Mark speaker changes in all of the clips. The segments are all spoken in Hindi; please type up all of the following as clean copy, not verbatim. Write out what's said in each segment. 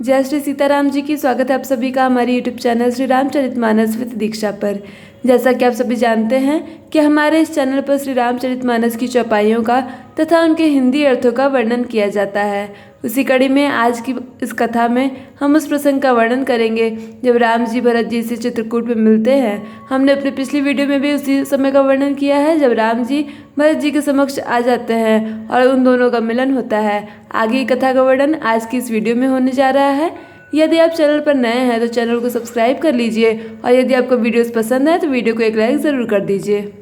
Speaker 1: जय श्री सीताराम जी की। स्वागत है आप सभी का हमारे YouTube channel Shri Ramcharitmanas with Diksha पर। जैसा कि आप सभी जानते हैं कि हमारे इस चैनल पर श्री रामचरितमानस की चौपाइयों का तथा उनके हिंदी अर्थों का वर्णन किया जाता है। उसी कड़ी में आज की इस कथा में हम उस प्रसंग का वर्णन करेंगे जब राम जी भरत जी से चित्रकूट में मिलते हैं। हमने अपनी पिछली वीडियो में भी उसी समय का वर्णन किया है जब राम जी भरत जी के समक्ष आ जाते हैं और उन दोनों का मिलन होता है। आगे की कथा का वर्णन आज की इस वीडियो में होने जा रहा है। यदि आप चैनल पर नए हैं तो चैनल को सब्सक्राइब कर लीजिए और यदि आपको वीडियोस पसंद है तो वीडियो को एक लाइक ज़रूर कर दीजिए।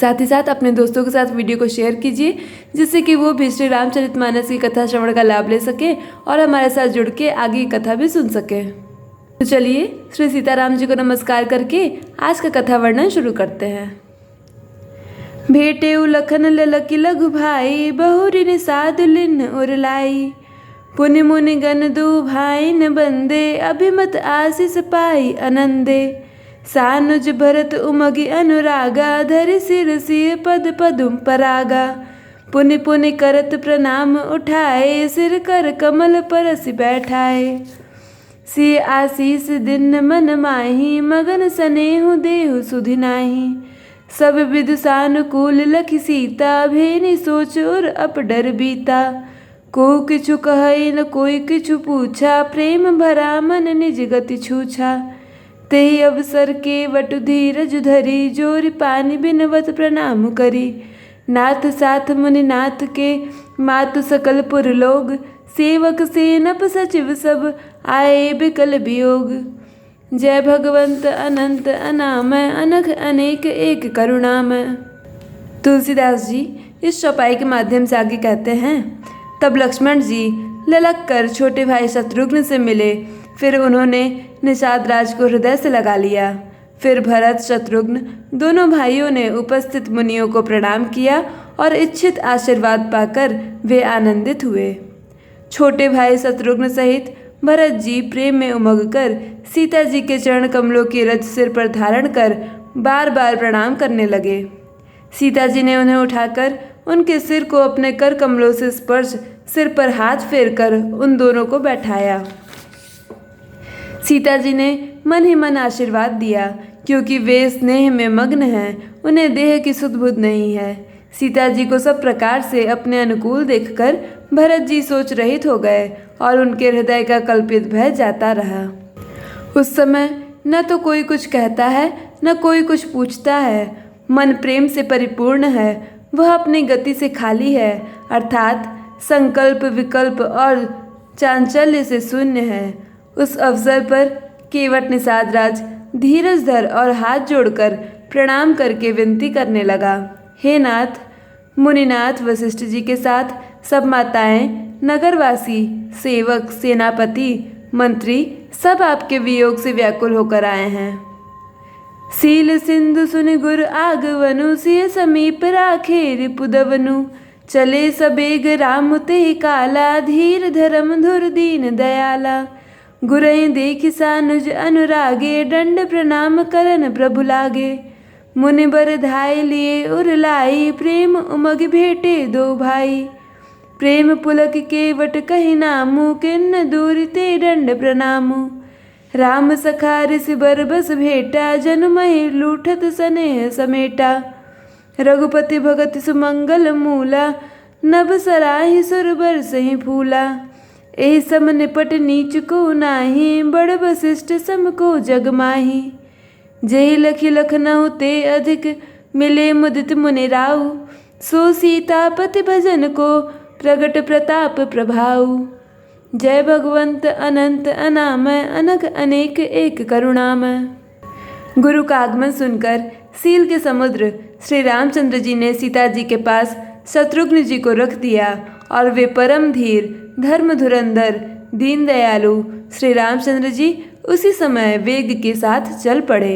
Speaker 1: साथ ही साथ अपने दोस्तों के साथ वीडियो को शेयर कीजिए जिससे कि वो भी श्री रामचरितमानस की कथा श्रवण का लाभ ले सके और हमारे साथ जुड़ के आगे की कथा भी सुन सके। तो चलिए श्री सीताराम जी को नमस्कार करके आज का कथा वर्णन शुरू करते हैं। भेटे लखन ललकी लघु भाई बहुरी निषाद लिन उरलाई पुनि मुनि गण दु भाई न बंदे अभिमत आशीष पाई आनंदे सानुज भरत उमगी अनुरागा धरि सिर सिय पद पदुम परागा पुनि पुनि करत प्रणाम उठाए सिर कर कमल परस बैठाए सिय आशीष दिन मन माही मगन स्नेहु देहु सुधि नाही सब विदु सानुकूल लखि सीता भेनि सोच और अपडर बीता को किछु कहई न कोई किछु पूछा प्रेम भरा मन निज गति छूछा तेहि अवसर के वटु धीरज धरी जोरि पानी बिनवत प्रणाम करी नाथ साथ मुनि नाथ के मातु सकल पुर लोग सेवक सेनप सचिव सब आए बिकल वियोग जय भगवंत अनंत अनामय अनघ अनेक एक करुणामय। तुलसीदास जी इस चौपाई के माध्यम से आगे कहते हैं, तब लक्ष्मण जी ललक कर छोटे भाई शत्रुघ्न से मिले। फिर उन्होंने निषाद राज को हृदय से लगा लिया। फिर भरत शत्रुघ्न दोनों भाइयों ने उपस्थित मुनियों को प्रणाम किया और इच्छित आशीर्वाद पाकर वे आनंदित हुए। छोटे भाई शत्रुघ्न सहित भरत जी प्रेम में उमग कर सीता जी के चरण कमलों की रज सिर पर धारण कर बार बार प्रणाम करने लगे। सीता जी ने उन्हें उठाकर उनके सिर को अपने कर कमलों से स्पर्श सिर पर हाथ फेर कर उन दोनों को बैठाया। सीता जी ने मन ही मन आशीर्वाद दिया क्योंकि वे स्नेह में मग्न हैं, उन्हें देह की सुध बुध नहीं है। सीता जी को सब प्रकार से अपने अनुकूल देखकर भरत जी सोच रहित हो गए और उनके हृदय का कल्पित भय जाता रहा। उस समय न तो कोई कुछ कहता है न कोई कुछ पूछता है। मन प्रेम से परिपूर्ण है, वह अपनी गति से खाली है, अर्थात संकल्प विकल्प और चांचल्य से शून्य है। उस अवसर पर केवट निषाद राज धीरज धर और हाथ जोड़कर प्रणाम करके विनती करने लगा, हे नाथ, मुनिनाथ वशिष्ठ जी के साथ सब माताएं, नगरवासी, सेवक, सेनापति, मंत्री सब आपके वियोग से व्याकुल होकर आए हैं। सील सिंधु सुनि गुर आगवनु सिय समीप राखे रिपुदवनु चले सबेग राम ते काला धीर धर्म धुर दीन दयाला गुरई देखि सानुज अनुरागे दंड प्रणाम करन प्रभु लागे मुनि बर धाय लिए उरलाई प्रेम उमग भेटे दो भाई प्रेम पुलक केवट कहि नामु किन्न दूर ते दंड प्रणामु राम सखा ऋषि बर बस भेटा जनुमहि लूठत स्नेह समेटा रघुपति भगत सुमंगल मूला नभ सराहि सुर बर सही फूला एहि सम निपट नीच को नाही बड़ वशिष्ठ सम को जग माही जेहि लखि लखनऊ ते अधिक मिले मुदित मुनि राउ सो सीतापति भजन को प्रगट प्रताप प्रभाऊ जय भगवंत अनंत अनामय अनघ अनेक एक करुणामय। गुरु का आगमन सुनकर सील के समुद्र श्री रामचंद्र जी ने सीता जी के पास शत्रुघ्न जी को रख दिया और वे परम धीर धर्म धुरंधर दीन दयालु श्री रामचंद्र जी उसी समय वेग के साथ चल पड़े।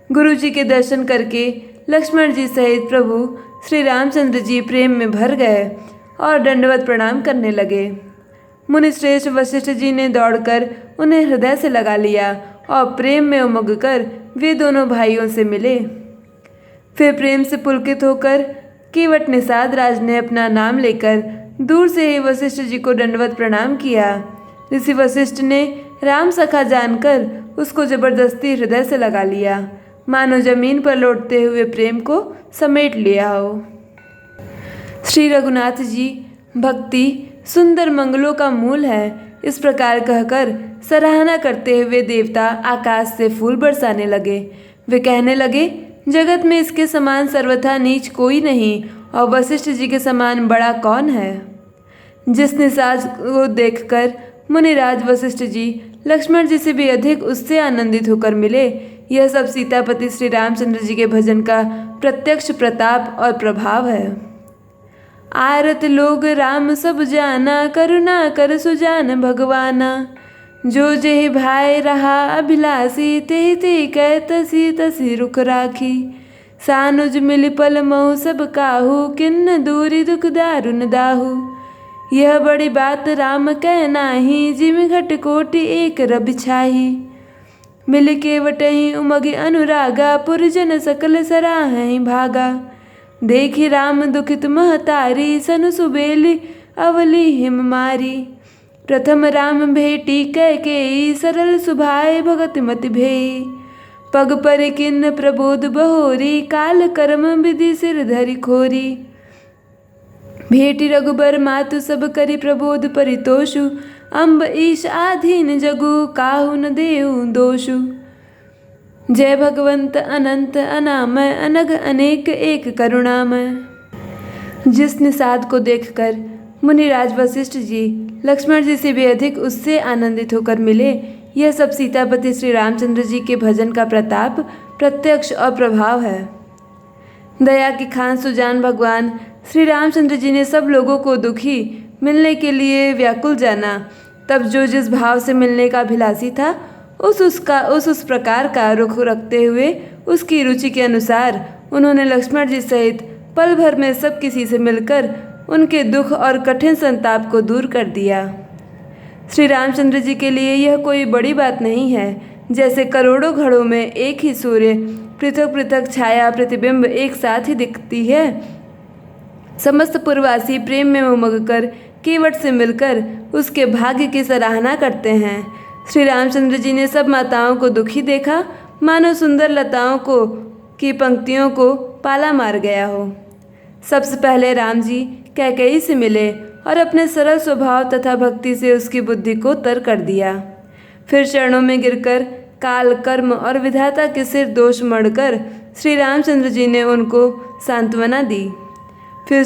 Speaker 1: गुरु जी के दर्शन करके लक्ष्मण जी सहित प्रभु श्री रामचंद्र जी प्रेम में भर गए और दंडवत प्रणाम करने लगे। मुनि श्रेष्ठ वशिष्ठ जी ने दौड़कर उन्हें हृदय से लगा लिया और प्रेम में उमग कर वे दोनों भाइयों से मिले। फिर प्रेम से पुलकित होकर केवट निषाद राज ने अपना नाम लेकर दूर से ही वशिष्ठ जी को दंडवत प्रणाम किया। ऋषि वशिष्ठ ने राम सखा जानकर उसको जबरदस्ती हृदय से लगा लिया, मानो जमीन पर लौटते हुए प्रेम को समेट लिया हो। श्री रघुनाथ जी, भक्ति सुंदर मंगलों का मूल है, इस प्रकार कहकर सराहना करते हुए देवता आकाश से फूल बरसाने लगे। वे कहने लगे, जगत में इसके समान सर्वथा नीच कोई नहीं, और वशिष्ठ जी के समान बड़ा कौन है। जिस निषाद को देखकर मुनिराज वशिष्ठ जी लक्ष्मण जी से भी अधिक उससे आनंदित होकर मिले, यह सब सीतापति श्री रामचंद्र जी के भजन का प्रत्यक्ष प्रताप और प्रभाव है। आरत लोग राम सब जाना, करुणा कर सुजान भगवाना। जो जेहि भाई रहा अभिलाषी, तेहि तेहि कै तसी तसी रुख राखी। सानुज मिल पल मऊ सब काहू, किन्न दूरी दुख दारुन दाहू। यह बड़ी बात राम कह नाही, जिम घट कोटि एक रबि छाही। मिल के वटहि उमग अनुरागा, पुरजन सकल सराहहि भागा। देखि राम दुखित महतारी, सनु सुबेली अवली हिम मारी। प्रथम राम भेटी कैकेयी, सरल सुभाए भगत मति भेई। पग पर किन्न प्रबोध बहोरी, काल कर्म विधि सिर धरि खोरी। भेटी रघुबर मातु सब करि प्रबोध परितोषु। अम्ब ईश आधीन जगु, काहु न देउ दोषु। जय भगवंत अनंत अनामय, अनघ अनेक एक करुणामय। जिस निषाद को देखकर मुनिराज वशिष्ठ जी लक्ष्मण जी से भी अधिक उससे आनंदित होकर मिले, यह सब सीतापति श्री रामचंद्र जी के भजन का प्रताप, प्रत्यक्ष और प्रभाव है। दया की खान सुजान भगवान श्री रामचंद्र जी ने सब लोगों को दुखी मिलने के लिए व्याकुल जाना। तब जो जिस भाव से मिलने का अभिलाषी था, उस प्रकार का रुख रखते हुए उसकी रुचि के अनुसार उन्होंने लक्ष्मण जी सहित पल भर में सब किसी से मिलकर उनके दुख और कठिन संताप को दूर कर दिया। श्री रामचंद्र जी के लिए यह कोई बड़ी बात नहीं है। जैसे करोड़ों घड़ों में एक ही सूर्य, पृथक पृथक छाया प्रतिबिंब एक साथ ही दिखती है, समस्त पूर्ववासी प्रेम में उमग कर केवट से मिलकर उसके भाग्य की सराहना करते हैं। श्री रामचंद्र जी ने सब माताओं को दुखी देखा, मानो सुंदर लताओं को की पंक्तियों को पाला मार गया हो। सबसे पहले राम जी कैकेयी से मिले और अपने सरल स्वभाव तथा भक्ति से उसकी बुद्धि को तर कर दिया। फिर चरणों में गिरकर काल, कर्म और विधाता के सिर दोष मढ़कर श्री रामचंद्र जी ने उनको सांत्वना दी। फिर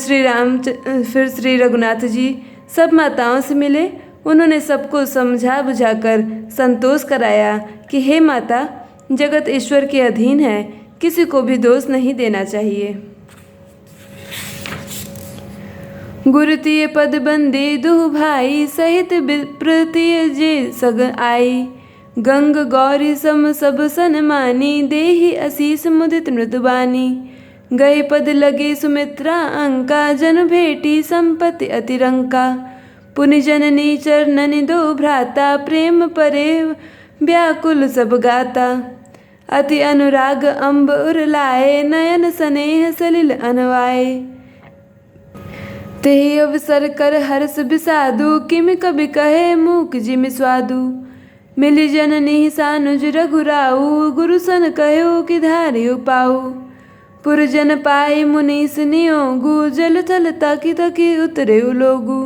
Speaker 1: श्री रघुनाथ जी सब माताओं से मिले। उन्होंने सबको समझा बुझाकर संतोष कराया कि हे माता, जगत ईश्वर के अधीन है, किसी को भी दोष नहीं देना चाहिए। गुरुतीय पद बंदे दुह भाई, सहित विप्रतीय जे सग आई। गंग गौरी सम सब सनमानी, देहि असीस मुदित मृदुबानी। गए पद लगे सुमित्रा अंका, जन भेटी संपत्ति अतिरंका। पुनि जननी चरणनि दो भ्राता, प्रेम परे व्याकुल सब गाता। अति अनुराग अम्ब उरलाए, नयन स्नेह सलिल अनवाए। तेहि अवसर कर हर्ष बिसादु, किम कबि कहे मूक जिमि स्वादु। मिली जननी सानुज रघुराऊ, गुरु सन कहो कि धारियो पाऊ। पुरजन पाई मुनीस नियोगु, जल थल ताकि ताकि उतरे लोगु।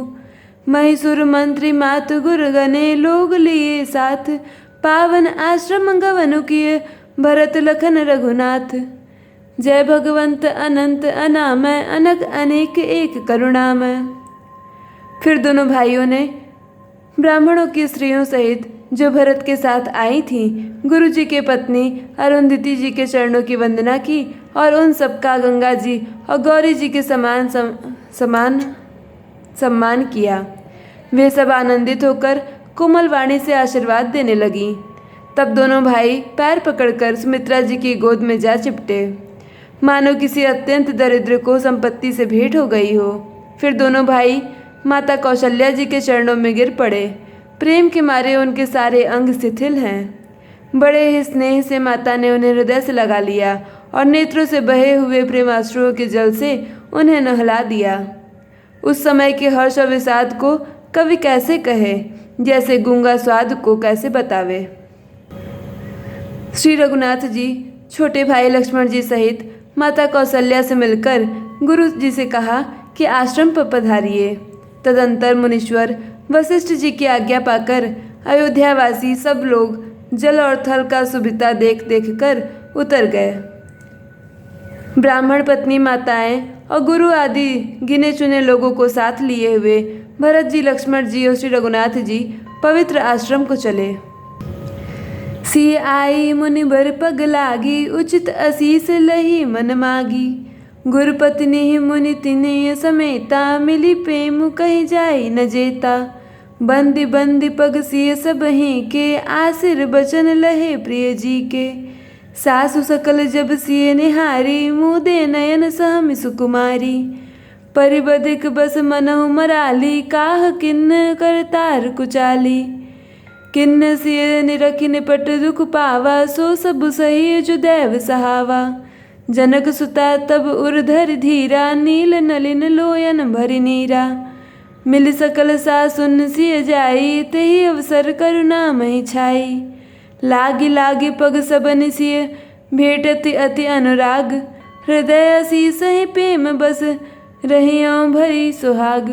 Speaker 1: महिषुर मंत्री मातु गुरगने, लोग लिए साथ, पावन आश्रम गवनु किए, भरत लखन रघुनाथ। जय भगवंत अनंत अनामय, अनग अनेक एक करुणामय। फिर दोनों भाइयों ने ब्राह्मणों की स्त्रियों सहित जो भरत के साथ आई थीं, गुरु जी के पत्नी अरुंधति जी के चरणों की वंदना की और उन सबका गंगा जी और गौरी जी के समान सम्मान किया। वे सब आनंदित होकर कोमल वाणी से आशीर्वाद देने लगी। तब दोनों भाई पैर पकड़कर सुमित्रा जी की गोद में जा चिपटे, मानो किसी अत्यंत दरिद्र को संपत्ति से भेंट हो गई हो। फिर दोनों भाई माता कौशल्या जी के चरणों में गिर पड़े। प्रेम के मारे उनके सारे अंग शिथिल हैं। बड़े ही स्नेह से माता ने उन्हें हृदय से लगा लिया और नेत्रों से बहे हुए प्रेमाश्रुओं के जल से उन्हें नहला दिया। उस समय के हर्ष और विषाद को कवि कैसे कहे। जैसे गूंगा स्वाद को कैसे बतावे। श्री रघुनाथ जी छोटे भाई लक्ष्मण जी सहित माता कौशल्या से मिलकर गुरु जी से कहा कि आश्रम पर पधारिए। तदंतर मुनीश्वर वशिष्ठ जी की आज्ञा पाकर अयोध्यावासी सब लोग जल और थल का सुविधा देख देख कर उतर गए। ब्राह्मण पत्नी माताएं और गुरु आदि गिने चुने लोगों को साथ लिए हुए भरत जी, लक्ष्मण जी और श्री रघुनाथ जी पवित्र आश्रम को चले। सी आई मुनि बर पग लागी, उचित असीस लही मन मागी। गुरु पत्नी मुनि तिने समेता, मिली प्रेम कहीं जाई न जेता। बंदी बंदी पग सिय सबहि के, आसिर बचन लहे प्रिय जी के। सासु सकल जब सिय निहारी, मुदे नयन सहमि सुकुमारी। परिबधिक बस मनहु मराली, काह किन्न करतार कुचाली। किन्न सिय निरखि निपट दुख पावा, सो सब सही जो दैव सहावा। जनक सुता तब उर्धर धीरा, नील नलिन लोयन भरि नीरा। मिल सकल सासुन सिय जाई, तेहि अवसर करुणा महि छाई। लागी लागी पग सबन सिय, भेटति अति अनुराग। हृदय असीस ही प्रेम बस, रहियों भरी सुहाग।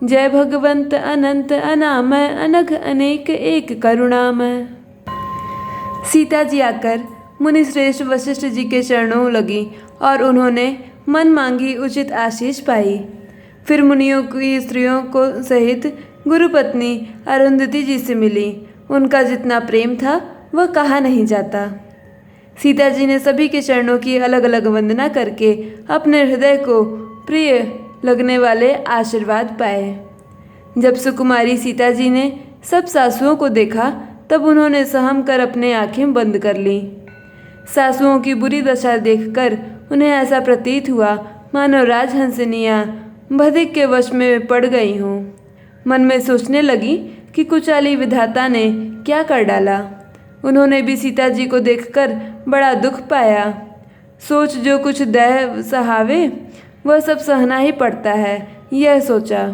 Speaker 1: जय भगवंत अनंत अनामय, अनघ अनेक एक करुणामय। सीता जी आकर मुनि श्रेष्ठ वशिष्ठ जी के चरणों लगी और उन्होंने मन मांगी उचित आशीष पाई। फिर मुनियों की स्त्रियों को सहित गुरुपत्नी अरुंधति जी से मिली। उनका जितना प्रेम था वह कहा नहीं जाता। सीता जी ने सभी के चरणों की अलग अलग वंदना करके अपने हृदय को प्रिय लगने वाले आशीर्वाद पाए। जब सुकुमारी सीता जी ने सब सासुओं को देखा तब उन्होंने सहम कर अपने आंखें बंद कर लीं। सासुओं की बुरी दशा देखकर उन्हें ऐसा प्रतीत हुआ मानो राजहंसिनियाँ बधिक के वश में पड़ गई हों। मन में सोचने लगी कि कुचाली विधाता ने क्या कर डाला। उन्होंने भी सीता जी को देखकर बड़ा दुख पाया। सोच जो कुछ दैव सहावे वह सब सहना ही पड़ता है, यह सोचा।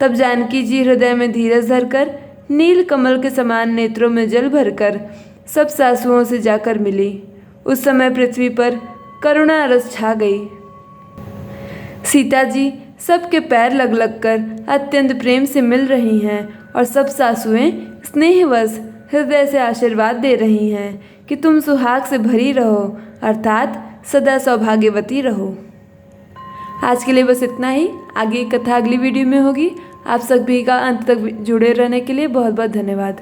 Speaker 1: तब जानकी जी हृदय में धीरज धरकर नील कमल के समान नेत्रों में जल भरकर सब सासुओं से जाकर मिली। उस समय पृथ्वी पर करुणा रस छा गई। सीता जी सबके पैर लग लग कर अत्यंत प्रेम से मिल रही हैं और सब सासुएं स्नेहवश हृदय से आशीर्वाद दे रही हैं कि तुम सुहाग से भरी रहो, अर्थात सदा सौभाग्यवती रहो। आज के लिए बस इतना ही। आगे की कथा अगली वीडियो में होगी। आप सभी का अंत तक जुड़े रहने के लिए बहुत बहुत धन्यवाद।